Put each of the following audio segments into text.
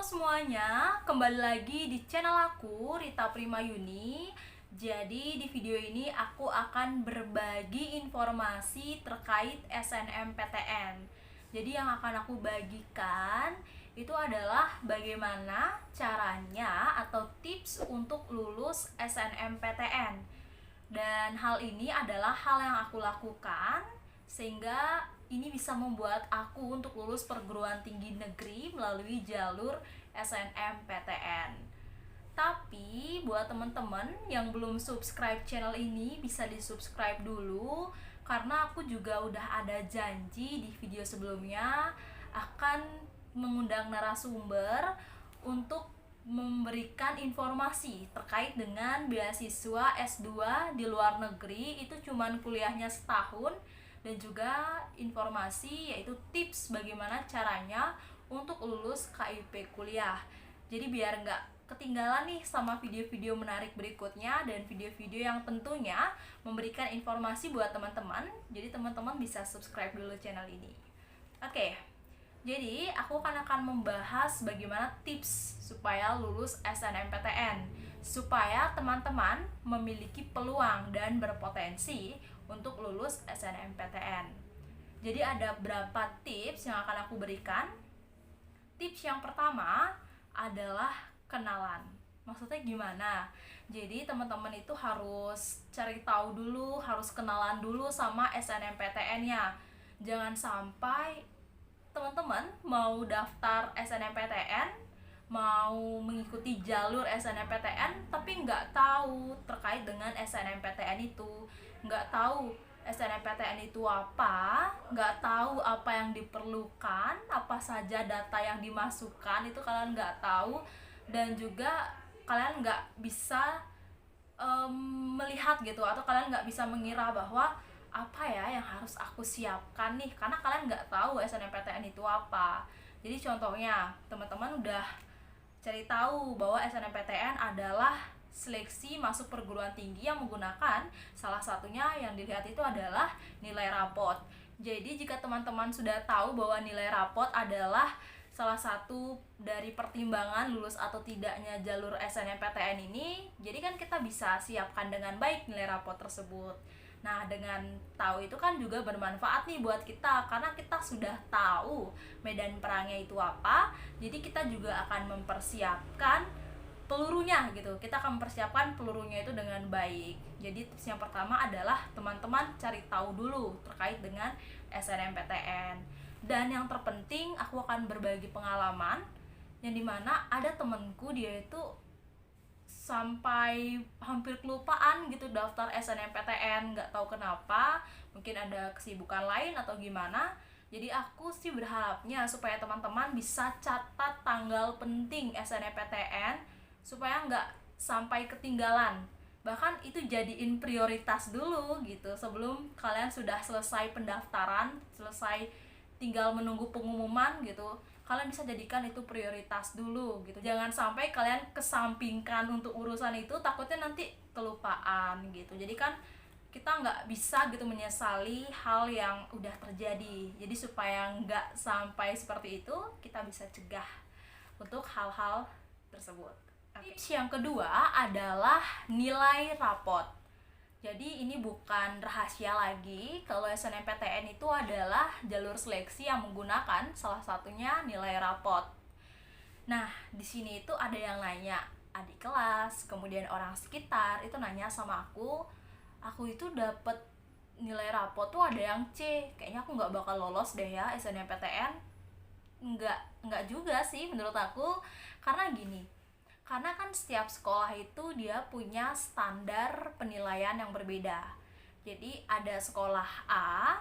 semuanya, kembali lagi di channel aku, Rita Primayuni. Jadi di video ini aku akan berbagi informasi terkait SNMPTN. Jadi yang akan aku bagikan itu adalah bagaimana caranya atau tips untuk lulus SNMPTN. Dan hal ini adalah hal yang aku lakukan sehingga ini bisa membuat aku untuk lulus perguruan tinggi negeri melalui jalur SNMPTN. Tapi buat teman-teman yang belum subscribe channel ini, bisa di-subscribe dulu karena aku juga udah ada janji di video sebelumnya akan mengundang narasumber untuk memberikan informasi terkait dengan beasiswa S2 di luar negeri. Itu cuman kuliahnya setahun, dan juga informasi yaitu tips bagaimana caranya untuk lulus KIP kuliah. Jadi biar nggak ketinggalan nih sama video-video menarik berikutnya dan video-video yang tentunya memberikan informasi buat teman-teman. Jadi teman-teman bisa subscribe dulu channel ini. Oke, jadi aku akan membahas bagaimana tips supaya lulus SNMPTN, supaya teman-teman memiliki peluang dan berpotensi untuk lulus SNMPTN. Jadi ada beberapa tips yang akan aku berikan. Tips yang pertama adalah kenalan. Maksudnya gimana? Jadi teman-teman itu harus cari tahu dulu, harus kenalan dulu sama SNMPTN-nya. Jangan sampai teman-teman mau daftar SNMPTN, mau mengikuti jalur SNMPTN tapi nggak tahu terkait dengan SNMPTN itu, nggak tahu SNMPTN itu apa, nggak tahu apa yang diperlukan, apa saja data yang dimasukkan, itu kalian nggak tahu. Dan juga kalian nggak bisa melihat gitu, atau kalian nggak bisa mengira bahwa apa ya yang harus aku siapkan nih, karena kalian nggak tahu SNMPTN itu apa. Jadi contohnya teman-teman udah cari tahu bahwa SNMPTN adalah seleksi masuk perguruan tinggi yang menggunakan salah satunya yang dilihat itu adalah nilai rapot. Jadi jika teman-teman sudah tahu bahwa nilai rapot adalah salah satu dari pertimbangan lulus atau tidaknya jalur SNMPTN ini, jadi kan kita bisa siapkan dengan baik nilai rapot tersebut. Nah, dengan tahu itu kan juga bermanfaat nih buat kita, karena kita sudah tahu medan perangnya itu apa, jadi kita juga akan mempersiapkan pelurunya gitu. Kita akan mempersiapkan pelurunya itu dengan baik. Jadi tips yang pertama adalah teman-teman cari tahu dulu terkait dengan SNMPTN. Dan yang terpenting, aku akan berbagi pengalaman yang dimana ada temenku, dia itu sampai hampir kelupaan gitu daftar SNMPTN, nggak tahu kenapa, mungkin ada kesibukan lain atau gimana. Jadi aku sih berharapnya supaya teman-teman bisa catat tanggal penting SNMPTN supaya nggak sampai ketinggalan. Bahkan itu jadiin prioritas dulu gitu sebelum kalian sudah selesai pendaftaran, selesai tinggal menunggu pengumuman gitu. Kalian bisa jadikan itu prioritas dulu gitu. Jangan sampai kalian kesampingkan untuk urusan itu, takutnya nanti kelupaan gitu. Jadi kan kita nggak bisa gitu menyesali hal yang udah terjadi. Jadi supaya nggak sampai seperti itu, kita bisa cegah untuk hal-hal tersebut. Tips yang kedua adalah nilai rapot. Jadi ini bukan rahasia lagi, kalau SNMPTN itu adalah jalur seleksi yang menggunakan salah satunya nilai rapot. Nah, di sini itu ada yang nanya, adik kelas, kemudian orang sekitar itu nanya sama aku itu dapet nilai rapot tuh ada yang C, kayaknya aku nggak bakal lolos deh ya SNMPTN. Nggak juga sih menurut aku, karena gini. Karena kan setiap sekolah itu dia punya standar penilaian yang berbeda. Jadi ada sekolah A,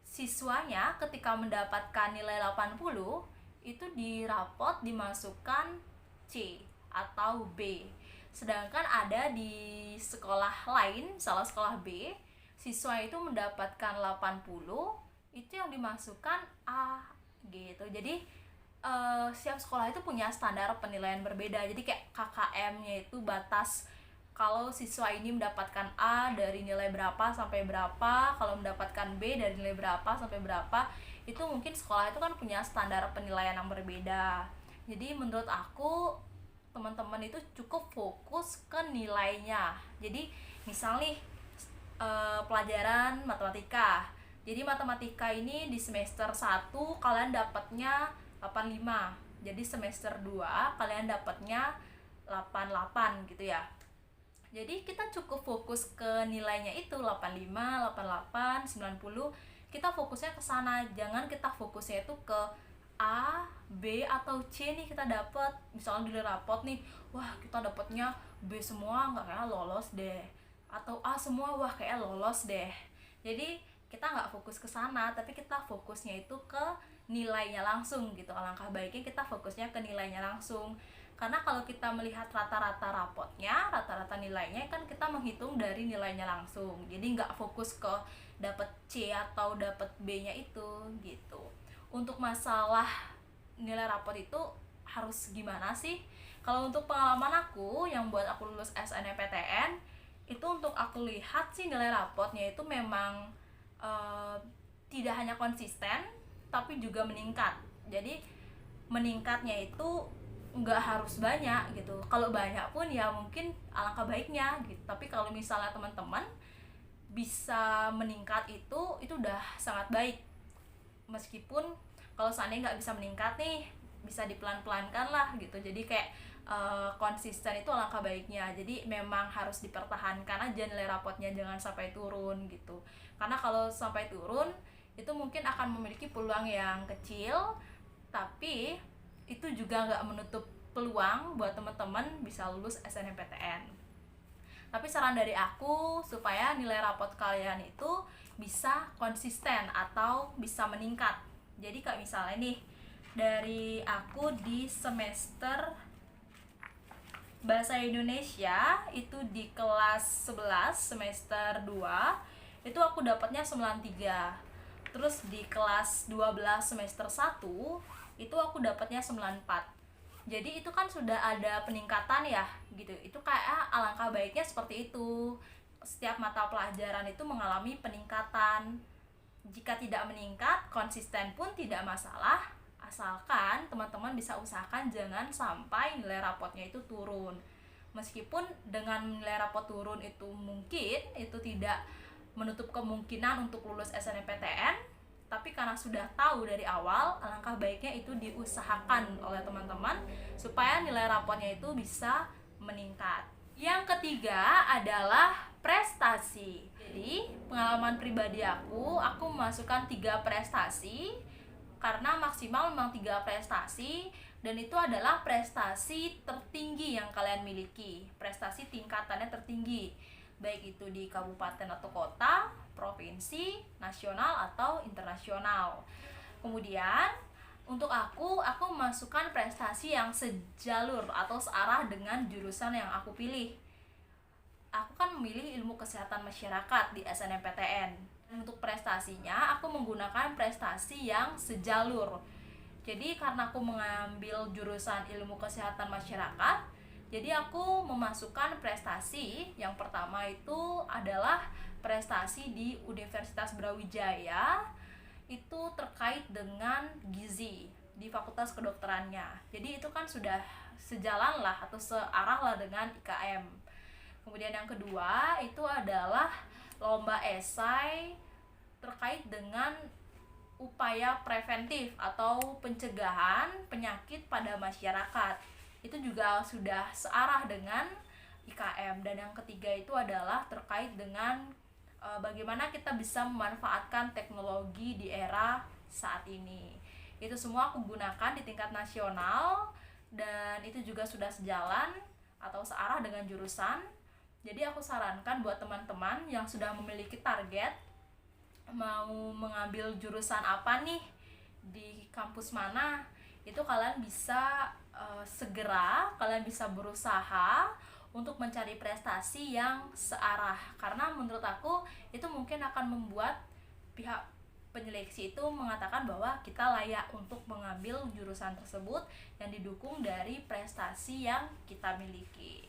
siswanya ketika mendapatkan nilai 80, itu di rapot dimasukkan C atau B. Sedangkan ada di sekolah lain, salah sekolah B, siswa itu mendapatkan 80, itu yang dimasukkan A gitu. Jadi setiap sekolah itu punya standar penilaian berbeda. Jadi kayak KKM-nya itu batas, kalau siswa ini mendapatkan A dari nilai berapa sampai berapa, kalau mendapatkan B dari nilai berapa sampai berapa, itu mungkin sekolah itu kan punya standar penilaian yang berbeda. Jadi menurut aku teman-teman itu cukup fokus ke nilainya. Jadi misal nih pelajaran matematika. Jadi matematika ini di semester 1 kalian dapatnya 85. Jadi semester 2 kalian dapatnya 88 gitu ya. Jadi kita cukup fokus ke nilainya itu 85, 88, 90. Kita fokusnya ke sana, jangan kita fokusnya itu ke A, B atau C nih kita dapat. Misalnya di rapot nih, wah kita dapatnya B semua, nggak kayak lolos deh. Atau A semua, wah kayak lolos deh. Jadi kita nggak fokus ke sana, tapi kita fokusnya itu ke nilainya langsung gitu. Alangkah baiknya kita fokusnya ke nilainya langsung. Karena kalau kita melihat rata-rata rapotnya, rata-rata nilainya kan kita menghitung dari nilainya langsung. Jadi nggak fokus ke dapat C atau dapat B-nya itu gitu. Untuk masalah nilai rapot itu harus gimana sih? Kalau untuk pengalaman aku yang buat aku lulus SNMPTN, itu untuk aku lihat sih nilai rapotnya itu memang tidak hanya konsisten, tapi juga meningkat. Jadi meningkatnya itu nggak harus banyak gitu. Kalau banyak pun ya mungkin alangkah baiknya gitu. Tapi kalau misalnya teman-teman bisa meningkat itu udah sangat baik. Meskipun kalau seandainya nggak bisa meningkat nih, bisa dipelan-pelankan lah gitu. Jadi kayak konsisten itu alangkah baiknya. Jadi memang harus dipertahankan aja nilai rapotnya, jangan sampai turun gitu. Karena kalau sampai turun itu mungkin akan memiliki peluang yang kecil, tapi itu juga nggak menutup peluang buat teman-teman bisa lulus SNMPTN. Tapi saran dari aku supaya nilai rapot kalian itu bisa konsisten atau bisa meningkat. Jadi kayak misalnya nih, dari aku di semester Bahasa Indonesia itu di kelas 11 semester 2 itu aku dapatnya 93. Terus di kelas 12 semester 1 itu aku dapatnya 94. Jadi itu kan sudah ada peningkatan ya gitu. Itu kayak alangkah baiknya seperti itu. Setiap mata pelajaran itu mengalami peningkatan. Jika tidak meningkat, konsisten pun tidak masalah, asalkan teman-teman bisa usahakan jangan sampai nilai rapotnya itu turun. Meskipun dengan nilai rapot turun itu mungkin itu tidak menutup kemungkinan untuk lulus SNMPTN, tapi karena sudah tahu dari awal, alangkah baiknya itu diusahakan oleh teman-teman supaya nilai rapotnya itu bisa meningkat. Yang ketiga adalah prestasi. Jadi pengalaman pribadi aku memasukkan 3 prestasi karena maksimal memang 3 prestasi, dan itu adalah prestasi tertinggi yang kalian miliki, prestasi tingkatannya tertinggi, baik itu di kabupaten atau kota, provinsi, nasional atau internasional. Kemudian untuk aku memasukkan prestasi yang sejalur atau searah dengan jurusan yang aku pilih. Aku kan memilih ilmu kesehatan masyarakat di SNMPTN. Untuk prestasinya, aku menggunakan prestasi yang sejalur. Jadi karena aku mengambil jurusan ilmu kesehatan masyarakat, jadi aku memasukkan prestasi yang pertama itu adalah prestasi di Universitas Brawijaya, itu terkait dengan gizi di Fakultas Kedokterannya. Jadi itu kan sudah sejalan lah atau searah lah dengan IKM. Kemudian yang kedua itu adalah lomba esai terkait dengan upaya preventif atau pencegahan penyakit pada masyarakat. Itu juga sudah searah dengan IKM. Dan yang ketiga itu adalah terkait dengan bagaimana kita bisa memanfaatkan teknologi di era saat ini. Itu semua aku gunakan di tingkat nasional, dan itu juga sudah sejalan atau searah dengan jurusan. Jadi aku sarankan buat teman-teman yang sudah memiliki target mau mengambil jurusan apa nih di kampus mana, itu kalian bisa segera kalian bisa berusaha untuk mencari prestasi yang searah, karena menurut aku itu mungkin akan membuat pihak penyeleksi itu mengatakan bahwa kita layak untuk mengambil jurusan tersebut yang didukung dari prestasi yang kita miliki.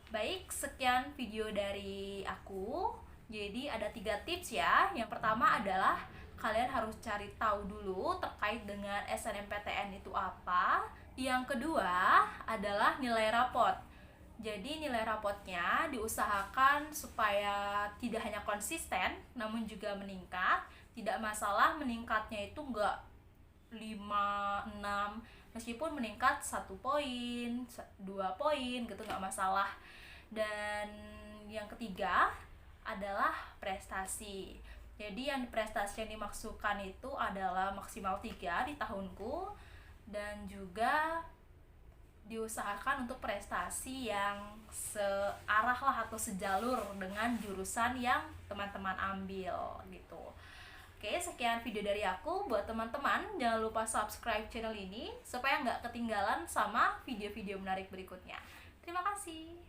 Baik, sekian video dari aku. Jadi ada 3 tips ya. Yang pertama adalah kalian harus cari tahu dulu terkait dengan SNMPTN itu apa. Yang kedua adalah nilai rapot. Jadi nilai rapotnya diusahakan supaya tidak hanya konsisten namun juga meningkat. Tidak masalah meningkatnya itu enggak 5 6, meskipun meningkat 1 poin, 2 poin gitu nggak masalah. Dan yang ketiga adalah prestasi. Jadi yang prestasi yang dimaksudkan itu adalah maksimal 3 di tahunku, dan juga diusahakan untuk prestasi yang searah lah atau sejalur dengan jurusan yang teman-teman ambil gitu. Oke, sekian video dari aku. Buat teman-teman, jangan lupa subscribe channel ini supaya nggak ketinggalan sama video-video menarik berikutnya. Terima kasih.